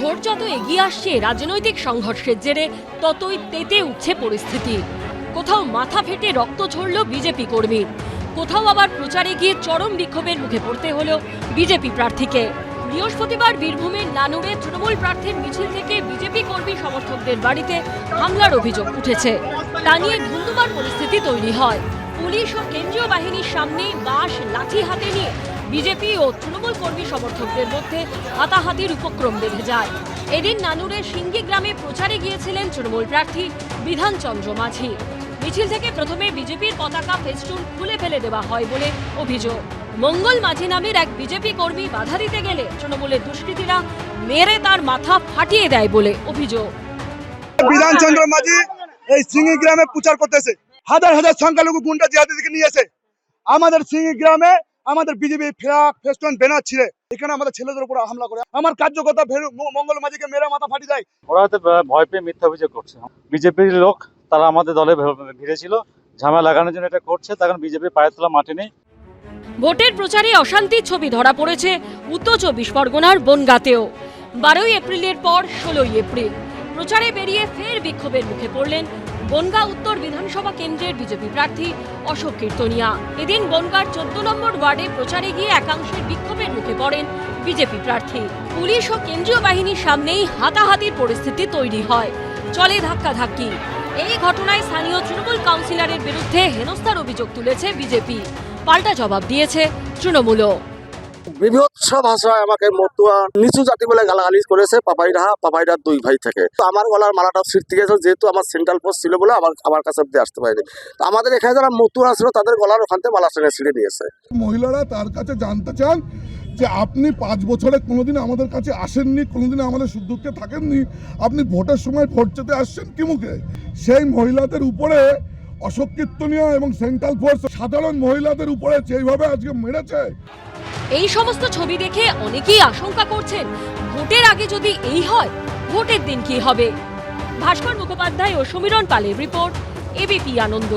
Vote যত এগিয়ে আসছে রাজনৈতিক সংঘর্ষের জেরে ততই তেতে উঠছে পরিস্থিতি। কোথাও মাথা ফেটে রক্ত ঝরল বিজেপি কর্মী, কোথাও আবার প্রচারে গিয়ে চরম বিক্ষোভের মুখে পড়তে হলো বিজেপি প্রার্থীকে। বৃহস্পতিবার বীরভূমের নানুরে তৃণমূল প্রার্থীর মিছিল থেকে বিজেপি কর্মী সমর্থকদের বাড়িতে হামলার অভিযোগ উঠেছে। তা নিয়ে ধুন্ধুমার পরিস্থিতি তৈরি হয়। পুলিশ ও কেন্দ্রীয় বাহিনীর সামনে বাঁশ লাঠি হাতে নিয়ে বিজেপি ও তৃণমূল কর্মী সমর্থকদের মধ্যে হাতাহাতির উপক্রম বেঁধে যায়। এদিন নানুরের সিঙ্গি গ্রামে প্রচারে গিয়েছিলেন তৃণমূল প্রার্থী বিধানচন্দ্র মাঝি। মিছিল থেকে প্রথমে বিজেপির পতাকা ফেস্টুন খুলে ফেলে দেওয়া হয় বলে অভিযোগ। মঙ্গল মাঝি নামের এক বিজেপি কর্মী বাধা দিতে গেলে তৃণমূলের দুষ্কৃতীরা মেরে তার মাথা ফাটিয়ে দেয় বলে অভিযোগ। বিধানচন্দ্র মাঝি এই সিঙ্গি গ্রামে প্রচার করতেছে, হাজার হাজার সংখ্যালঘু গুন্ডা জিহাদিদেরকে নিয়ে এসে আমাদের সিঙ্গি গ্রামে আমাদের বিজেপি ফ্ল্যাগ ফেস্টুন ব্যানার ছিঁড়ে এখানে আমাদের ছেলেদের উপর হামলা করে আমার কার্যকর্তা মঙ্গল মাঝিকে মেরে মাথা ফাটি দেয়। ওরা হয়তো ভয় পেয়ে মিথ্যা অভিযোগ করছে। বিজেপির লোক তারা আমাদের দলে ভিড়েছিল, ঝামেলা লাগানোর জন্য এটা করছে। তখন বিজেপির পায়ের তোলা মাটি নেই। ভোটের প্রচারে অশান্তির ছবি ধরা পড়েছে উত্তর 24 পরগনার বনগাঁতেও। 12 এপ্রিলের পর 16 এপ্রিল প্রচারে বেরিয়ে ফের বিক্ষোভের মুখে পড়লেন বনগাঁ উত্তর বিধানসভা কেন্দ্রের বিজেপি প্রার্থী অশোক কীর্তনিয়া। এদিন বনগাঁর 14 নম্বর ওয়ার্ডে প্রচারে গিয়ে একাংশের বিক্ষোভের মুখে পড়েন বিজেপি প্রার্থী। পুলিশ ও কেন্দ্রীয় বাহিনীর সামনেই হাতাহাতির পরিস্থিতি তৈরি হয়, চলে ধাক্কাধাক্কি। এই ঘটনায় স্থানীয় তৃণমূল কাউন্সিলরের বিরুদ্ধে হেনস্থার অভিযোগ তুলেছে বিজেপি। পাল্টা জবাব দিয়েছে তৃণমূলও। বিভৎস ভাষায় আমাকে মতুয়া নিচু জাতি বলে গালাগালি করেছে পাপাইরার দুই ভাই থেকে। তো আমার গলার মালাটা ছিঁড়তে গেছে, যেহেতু আমার সেন্ট্রাল পোস্ট ছিল বলে আমার কাছে অব্দি আসতে পারেনি। তো আমাদের এখানে যারা মতুয়া ছিল তাদের গলার ওখান থেকে মালা ছিঁড়ে দিয়েছে। মহিলারা তার কাছে জানতে চান যে আপনি 5 বছরে কোনোদিন আমাদের কাছে আসেননি, কোনোদিন আমাদের সুখ-দুঃখে থাকেননি, আপনি ভোটের সময় ভোট চেতে আসছেন কি মুখে? সেই মহিলাদের উপরে অশোক কীর্তনিয়া এবং সেন্ট্রাল ফোর্স সাধারণ মহিলাদের উপরে যেভাবে আজকে মেরেছে। এই সমস্ত ছবি দেখে অনেকেই আশঙ্কা করছেন, ভোটের আগে যদি এই হয়, ভোটের দিন কি হবে? ভাস্কর মুখোপাধ্যায় ও সমীরণ পালের রিপোর্ট, এবিপি আনন্দ।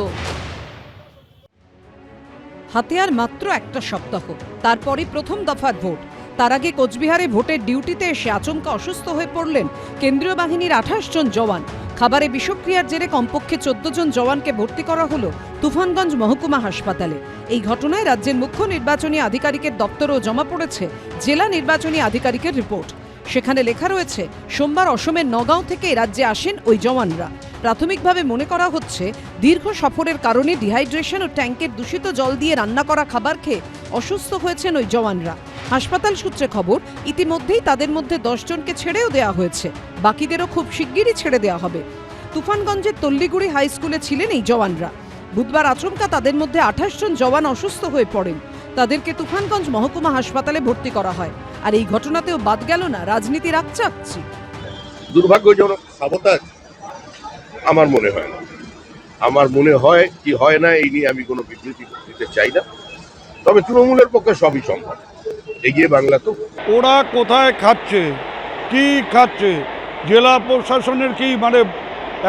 হাতে আর মাত্র একটা সপ্তাহ, তারপরে প্রথম দফার ভোট। তার আগে কোচবিহারে ভোটের ডিউটিতে এসে আচমকা অসুস্থ হয়ে পড়লেন কেন্দ্রীয় বাহিনীর 28 জন জওয়ান। খাবারে বিষক্রিয়ার জেরে কমপক্ষে 14 জন জওয়ানকে ভর্তি করা হলো তুফানগঞ্জ মহকুমা হাসপাতালে। এই ঘটনায় রাজ্যের মুখ্য নির্বাচনী আধিকারিকের দপ্তরেও জমা পড়েছে জেলা নির্বাচনী আধিকারিকের রিপোর্ট। সেখানে লেখা রয়েছে, সোমবার অসমের নগাঁও থেকে রাজ্যে আসেন ওই জওয়ানরা। প্রাথমিকভাবে মনে করা হচ্ছে দীর্ঘ সফরের কারণে ডিহাইড্রেশন ও ট্যাঙ্কের দূষিত জল দিয়ে রান্না করা খাবার খেয়ে অসুস্থ হয়েছেন ওই জওয়ানরা। হাসপাতাল সূত্রে খবর, ইতিমধ্যেই তাদের মধ্যে 10 জনকে ছেড়েও দেওয়া হয়েছে, বাকিদেরও খুব শিগগিরই ছেড়ে দেওয়া হবে। তুফানগঞ্জের তল্লিগুড়ি হাই স্কুলে ছিলেন এই জওয়ানরা। বুধবার আচমকা তাদের মধ্যে 28 জন জওয়ান অসুস্থ হয়ে পড়েন। তাদেরকে তুফানগঞ্জ মহকুমা হাসপাতালে ভর্তি করা হয়। আর এই ঘটনাতেও বাদ গেল না রাজনীতির আকচাকচি। দুর্ভাগ্যজনক সাবতাজ আমার মনে হয় না। আমার মনে হয় কি হয় না এই নিয়ে আমি কোনো বিবৃতি দিতে চাই না। তবে তৃণমূলের পক্ষে সবই সম্ভব। এগিয়ে বাংলা তো। ওরা কোথায় খাচ্ছে, কি খাচ্ছে, জেলা প্রশাসনের কি মানে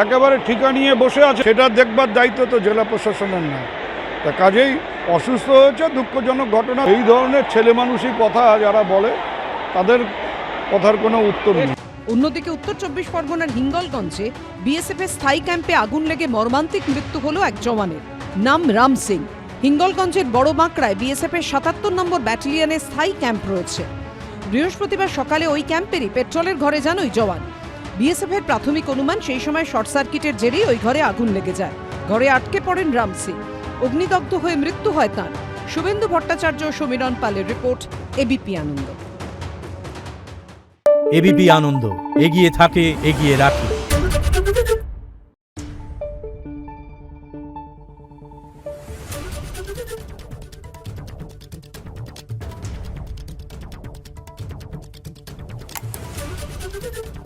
একেবারে ঠিকা নিয়ে বসে আছে, সেটা দেখবার দায়িত্ব তো জেলা প্রশাসনের না। তা কাজেই অসুস্থ হয়েছে, দুঃখজনক ঘটনা। এই ধরনের ছেলে মানুষই কথা যারা বলে তাদের কথার কোনো উত্তর নেই। অন্যদিকে উত্তর 24 পরগনার হিঙ্গলগঞ্জে বিএসএফ এর স্থায়ী ক্যাম্পে আগুন লেগে মর্মান্তিক মৃত্যু হলো এক জওয়ানের। নাম রাম সিং। হিঙ্গলগঞ্জের বড় বাঁকড়ায় বিএসএফ এর 77 নম্বর ব্যাটালিয়নের স্থায়ী ক্যাম্প রয়েছে। বৃহস্পতিবার সকালে ওই ক্যাম্পেরই পেট্রোলের ঘরে যান ওই জওয়ান। বিএসএফ এর প্রাথমিক অনুমান, সেই সময় শর্ট সার্কিটের জেরেই ওই ঘরে আগুন লেগে যায়। ঘরে আটকে পড়েন রাম সিং, অগ্নিদগ্ধ হয়ে মৃত্যু হয় তাঁর। শুভেন্দু ভট্টাচার্য ও সমীরণ পালের রিপোর্ট, এবিপি আনন্দ। এবিপি আনন্দ, এগিয়ে থাকে, এগিয়ে রাখে। Thank you.